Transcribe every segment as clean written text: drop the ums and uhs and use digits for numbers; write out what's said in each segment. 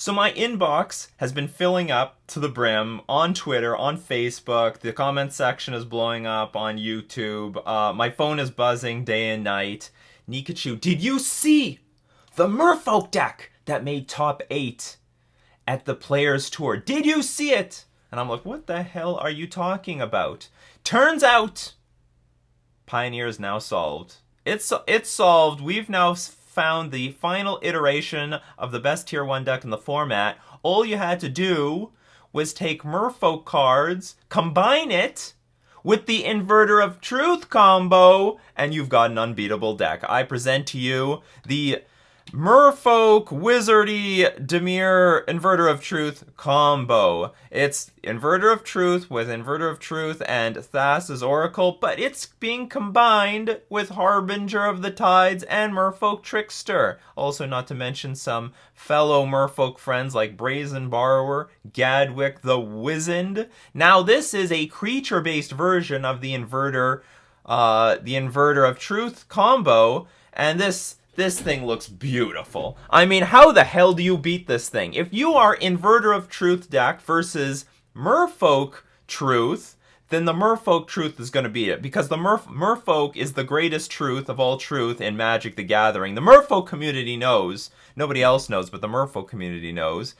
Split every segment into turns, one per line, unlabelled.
So my inbox has been filling up to the brim on Twitter, on Facebook. The comment section is blowing up on YouTube. My phone is buzzing day and night. Nikachu, did you see the MERFOK deck that made top 8 at the Players Tour? Did you see it? And I'm like, what the hell are you talking about? Turns out, Pioneer is now solved. It's solved. We've now found the final iteration of the best tier 1 deck in the format. All you had to do was take MERFOK cards, combine it with the Inverter of Truth combo, and you've got an unbeatable deck. I present to you the MERFOK Wizardy Dimir Inverter of Truth combo. It's Inverter of Truth with Inverter of Truth and Thassa's Oracle, but it's being combined with Harbinger of the Tides and MERFOK Trickster. Also, not to mention some fellow MERFOK friends like Brazen Borrower, Gadwick the Wizened. Now, this is a creature-based version of the Inverter of Truth combo, and this thing looks beautiful. I mean, how the hell do you beat this thing? If you are Inverter of Truth deck versus MERFOK Truth, then the MERFOK Truth is going to beat it. Because the MERFOK is the greatest truth of all truth in Magic the Gathering. The MERFOK community knows. Nobody else knows, but the MERFOK community knows.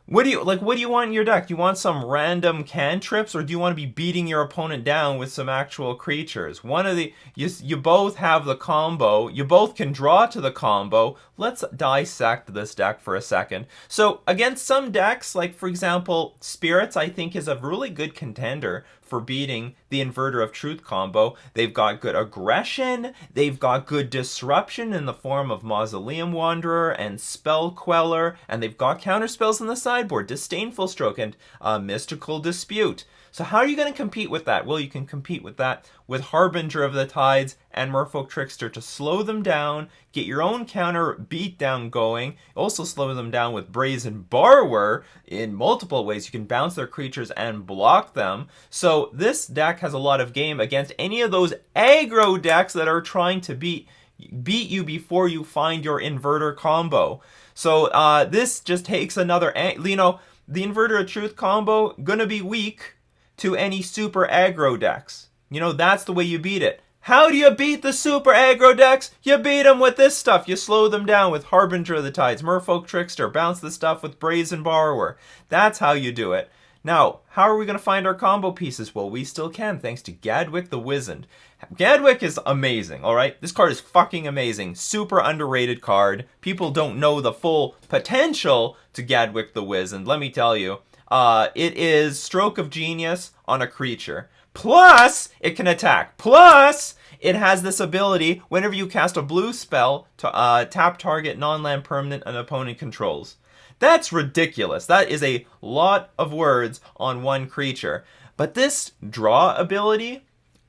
What do you want in your deck? Do you want some random cantrips, or do you want to be beating your opponent down with some actual creatures? One of the you both have the combo. You both can draw to the combo. Let's dissect this deck for a second. So against some decks, like for example, Spirits, I think is a really good contender for beating the Inverter of Truth combo. They've got good aggression, they've got good disruption in the form of Mausoleum Wanderer and Spell Queller, and they've got counterspells in the sideboard, Disdainful Stroke and Mystical Dispute. So how are you going to compete with that? Well, you can compete with that with Harbinger of the Tides and MERFOK Trickster to slow them down, get your own counter beatdown going. Also slow them down with Brazen Borrower in multiple ways. You can bounce their creatures and block them. So this deck has a lot of game against any of those aggro decks that are trying to beat you before you find your inverter combo. So this just takes another, the Inverter of Truth combo gonna be weak to any super aggro decks. That's the way you beat it. How do you beat the super aggro decks? You beat them with this stuff. You slow them down with Harbinger of the Tides, MERFOK Trickster, bounce the stuff with Brazen Borrower. That's how you do it. Now, how are we going to find our combo pieces? Well, we still can, thanks to Gadwick the Wizened. Gadwick is amazing, alright? This card is fucking amazing. Super underrated card. People don't know the full potential to Gadwick the Wizened, let me tell you. It is Stroke of Genius on a creature. Plus, it can attack. Plus, it has this ability, whenever you cast a blue spell, to tap target non-land permanent an opponent controls. That's ridiculous. That is a lot of words on one creature. But this draw ability,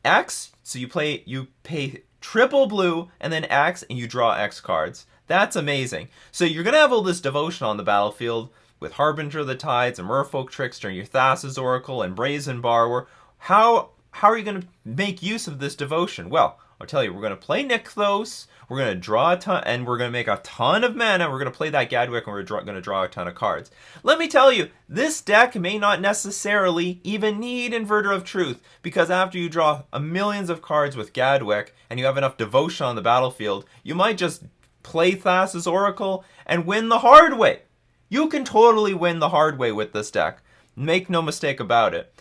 X, so you pay triple blue and then X and you draw X cards. That's amazing. So you're going to have all this devotion on the battlefield with Harbinger of the Tides and MERFOK Trickster and your Thassa's Oracle and Brazen Borrower. How are you going to make use of this devotion? Well, I'll tell you, we're going to play Nykthos, we're going to draw a ton, and we're going to make a ton of mana. We're going to play that Gadwick, and we're going to draw a ton of cards. Let me tell you, this deck may not necessarily even need Inverter of Truth, because after you draw millions of cards with Gadwick, and you have enough devotion on the battlefield, you might just play Thassa's Oracle and win the hard way. You can totally win the hard way with this deck. Make no mistake about it.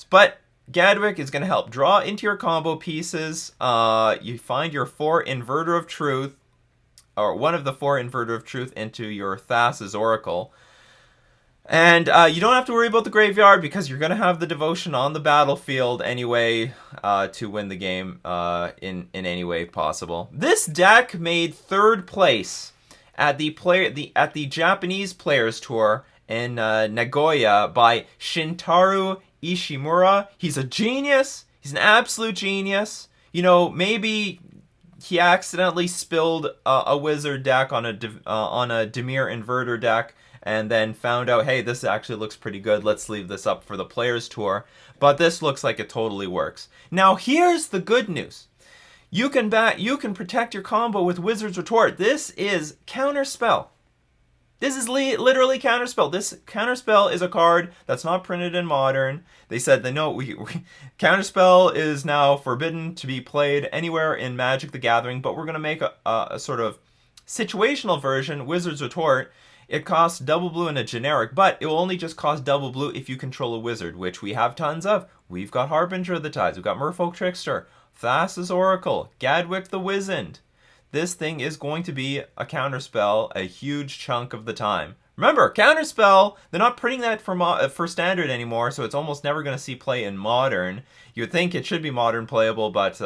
But Gadwick is going to help draw into your combo pieces. You find your 4 Inverter of Truth, or one of the 4 Inverter of Truth into your Thassa's Oracle. And you don't have to worry about the graveyard because you're going to have the devotion on the battlefield anyway to win the game in any way possible. This deck made 3rd place at the Japanese Players Tour in Nagoya by Shintaro Ishimura. He's a genius. He's an absolute genius. Maybe he accidentally spilled a wizard deck on a Dimir Inverter deck and then found out, hey, this actually looks pretty good. Let's leave this up for the Players Tour. But this looks like it totally works. Now, here's the good news. You can protect your combo with Wizard's Retort. This is Counterspell. This is literally Counterspell. This Counterspell is a card that's not printed in Modern. They said that no, Counterspell is now forbidden to be played anywhere in Magic the Gathering, but we're going to make a sort of situational version, Wizard's Retort. It costs double blue in a generic, but it will only just cost double blue if you control a wizard, which we have tons of. We've got Harbinger of the Tides, we've got Merfolk Trickster, Thassa's Oracle, Gadwick the Wizened. This thing is going to be a counterspell a huge chunk of the time. Remember, counterspell, they're not printing that for standard anymore, so it's almost never going to see play in modern. You would think it should be modern playable, but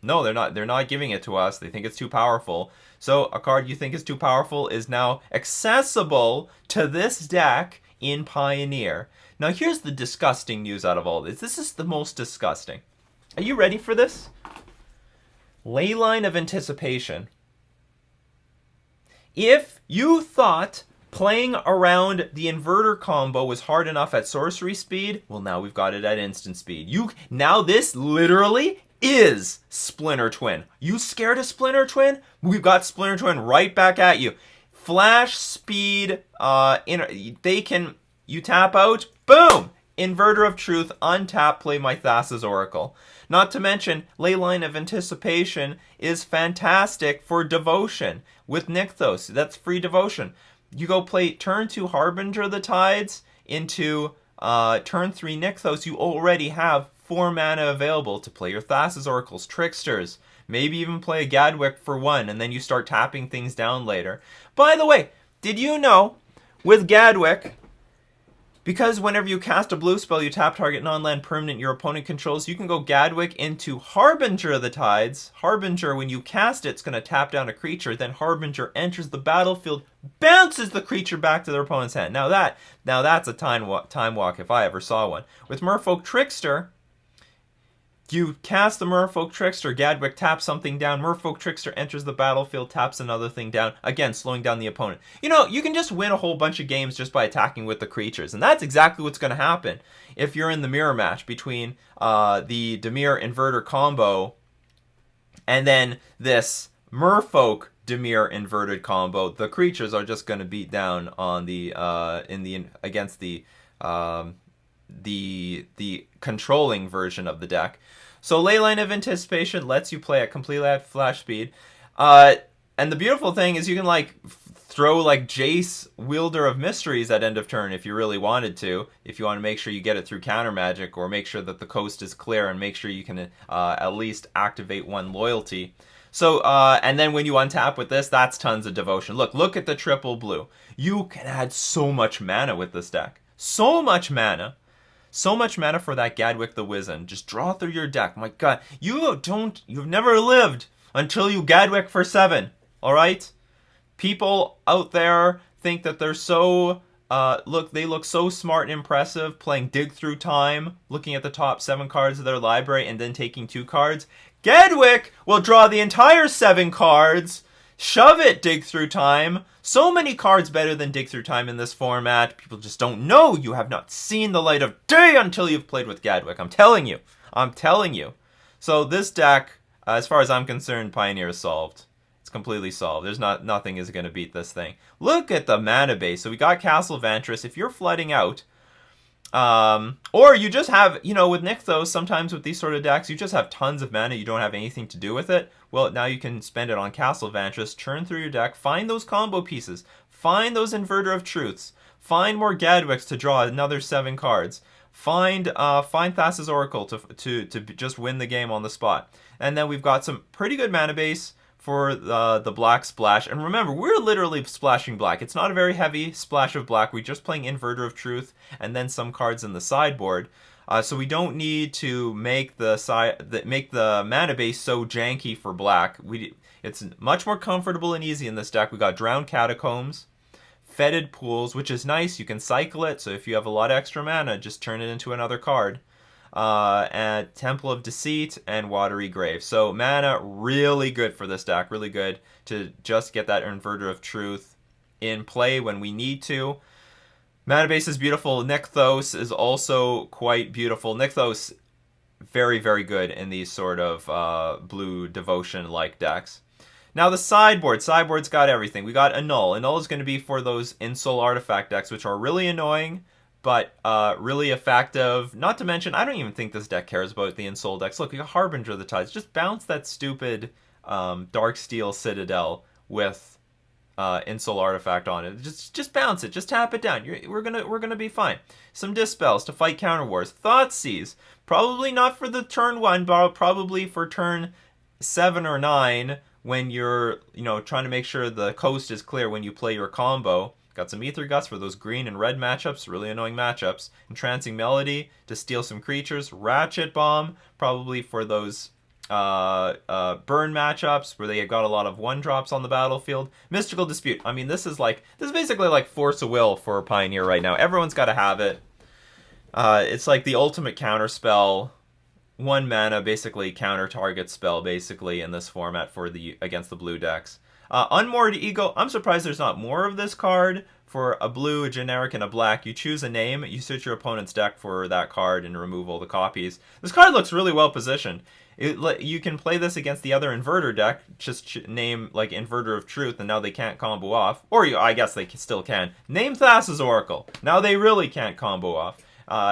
no, they're not. They're not giving it to us. They think it's too powerful. So a card you think is too powerful is now accessible to this deck in Pioneer. Now here's the disgusting news out of all this. This is the most disgusting. Are you ready for this? Leyline of Anticipation. If you thought playing around the inverter combo was hard enough at sorcery speed, well, now we've got it at instant speed. Now this literally is Splinter Twin. You scared of Splinter Twin? We've got Splinter Twin right back at you. Flash speed, you tap out, boom! Inverter of Truth, untap, play my Thassa's Oracle. Not to mention, Leyline of Anticipation is fantastic for Devotion with Nykthos. That's free Devotion. You go play turn 2 Harbinger of the Tides into turn 3 Nykthos. You already have 4 mana available to play your Thassa's Oracles, Tricksters. Maybe even play a Gadwick for 1, and then you start tapping things down later. By the way, did you know, with Gadwick, because whenever you cast a blue spell, you tap target non-land permanent your opponent controls, you can go Gadwick into Harbinger of the Tides. Harbinger, when you cast it, it's going to tap down a creature. Then Harbinger enters the battlefield, bounces the creature back to their opponent's hand. Now that's a time walk if I ever saw one. With Merfolk Trickster, you cast the Merfolk Trickster, Gadwick taps something down, Merfolk Trickster enters the battlefield, taps another thing down, again, slowing down the opponent. You know, you can just win a whole bunch of games just by attacking with the creatures, and that's exactly what's going to happen if you're in the mirror match between the Dimir Inverter combo and then this Merfolk Dimir Inverted combo. The creatures are just going to beat down on against the controlling version of the deck. So Leyline of Anticipation lets you play at completely at flash speed. And the beautiful thing is you can throw Jace, Wielder of Mysteries at end of turn if you really wanted to. If you want to make sure you get it through counter magic, or make sure that the coast is clear and make sure you can at least activate 1 loyalty. So, and then when you untap with this, that's tons of devotion. Look at the triple blue. You can add so much mana with this deck. So much mana. So much mana for that Gadwick the Wizened. Just draw through your deck. My God, you've never lived until you Gadwick for 7. All right? People out there think that they're so they look so smart and impressive playing Dig Through Time, looking at the top 7 cards of their library and then taking 2 cards. Gadwick will draw the entire 7 cards. Shove it, Dig Through Time. So many cards better than Dig Through Time in this format. People just don't know. You have not seen the light of day until you've played with Gadwick. I'm telling you. So this deck, as far as I'm concerned, Pioneer is solved. It's completely solved. There's nothing is going to beat this thing. Look at the mana base. So we got Castle Vantress. If you're flooding out, or you just have, with Nykthos, sometimes with these sort of decks, you just have tons of mana, you don't have anything to do with it. Well, now you can spend it on Castle Vantress, churn through your deck, find those combo pieces, find those Inverter of Truths, find more Gadwicks to draw another 7 cards, find Thassa's Oracle to just win the game on the spot. And then we've got some pretty good mana base for the black splash. And remember, we're literally splashing black. It's not a very heavy splash of black. We're just playing Inverter of Truth and then some cards in the sideboard. So we don't need to make the mana base so janky for black. It's much more comfortable and easy in this deck. We got Drowned Catacombs, Fetid Pools, which is nice. You can cycle it, so if you have a lot of extra mana, just turn it into another card. And Temple of Deceit and Watery Grave. So mana really good for this deck. Really good to just get that Inverter of Truth in play when we need to. Mana base is beautiful. Nykthos is also quite beautiful. Nykthos, very, very good in these sort of blue devotion-like decks. Now the sideboard. Sideboard's got everything. We got Annul. Annul is going to be for those Insol artifact decks, which are really annoying, but really effective. Not to mention, I don't even think this deck cares about the Insol decks. Look, we got Harbinger of the Tides. Just bounce that stupid Darksteel Citadel with Insol artifact on it. Just bounce it. Just tap it down. We're gonna be fine. Some Dispels to fight counter wars. Thoughtseize. Probably not for the turn 1, but probably for turn 7 or 9 when you're trying to make sure the coast is clear when you play your combo. Got some Ether Gusts for those green and red matchups, really annoying matchups. Entrancing Melody to steal some creatures. Ratchet Bomb, probably for those burn matchups where they got a lot of 1-drops on the battlefield. Mystical Dispute. I mean, this is basically like Force of Will for Pioneer right now. Everyone's got to have it. It's like the ultimate counter spell. 1 mana, basically counter target spell, basically in this format for against the blue decks. Unmoored Ego. I'm surprised there's not more of this card. For a blue, a generic, and a black, you choose a name, you search your opponent's deck for that card, and remove all the copies. This card looks really well positioned. You can play this against the other Inverter deck, just name like Inverter of Truth, and now they can't combo off. Or I guess they still can. Name Thassa's Oracle. Now they really can't combo off.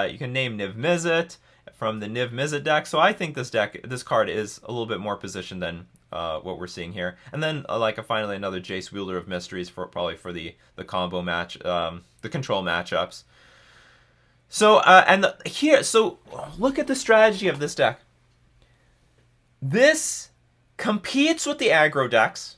You can name Niv Mizzet from the Niv Mizzet deck. So I think this card is a little bit more positioned than what we're seeing here. And then finally another Jace, Wielder of Mysteries, probably for the combo match, the control matchups. So so look at the strategy of this deck. This competes with the aggro decks,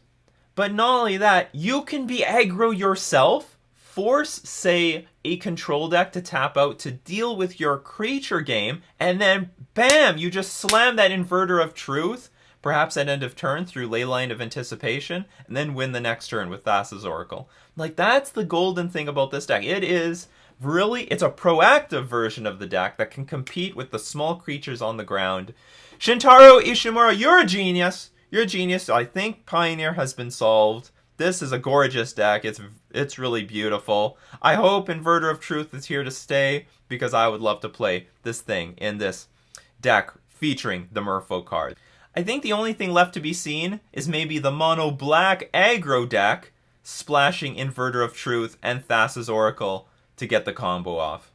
but not only that, you can be aggro yourself, force, say, a control deck to tap out to deal with your creature game, and then bam, you just slam that Inverter of Truth, perhaps at end of turn through Leyline of Anticipation, and then win the next turn with Thassa's Oracle. That's the golden thing about this deck. It's a proactive version of the deck that can compete with the small creatures on the ground. Shintaro Ishimura, you're a genius. You're a genius. I think Pioneer has been solved. This is a gorgeous deck. It's really beautiful. I hope Inverter of Truth is here to stay, because I would love to play this thing in this deck featuring the MERFOLK card. I think the only thing left to be seen is maybe the mono black aggro deck splashing Inverter of Truth and Thassa's Oracle to get the combo off.